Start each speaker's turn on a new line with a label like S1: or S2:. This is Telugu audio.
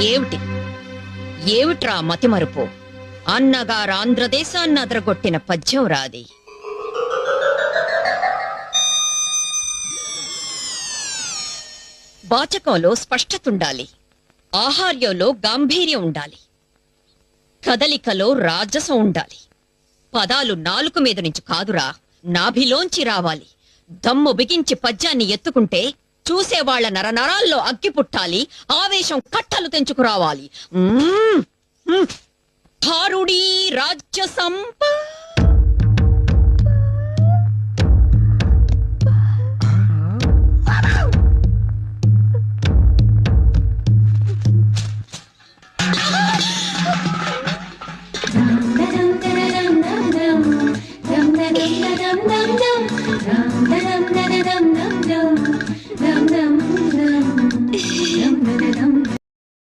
S1: ఏమిటి ఏమిట్రా మతిమరుపు? అన్నగారు ఆంధ్రదేశాన్ని అదరగొట్టిన పద్యం రాది. వాచకంలో స్పష్టతుండాలి, ఆహార్యంలో గాంభీర్యం ఉండాలి, కదలికలో రాజసం ఉండాలి. పదాలు నాలుక మీద నుంచి కాదురా, నాభిలోంచి రావాలి. దమ్ము బిగించి పద్యాన్ని ఎత్తుకుంటే చూసేవాళ్ల నరనరాల్లో అగ్గి పుట్టాలి, ఆవేశం కట్టలు తెంచుకురావాలి. ధారుడీ రాజ్య సంప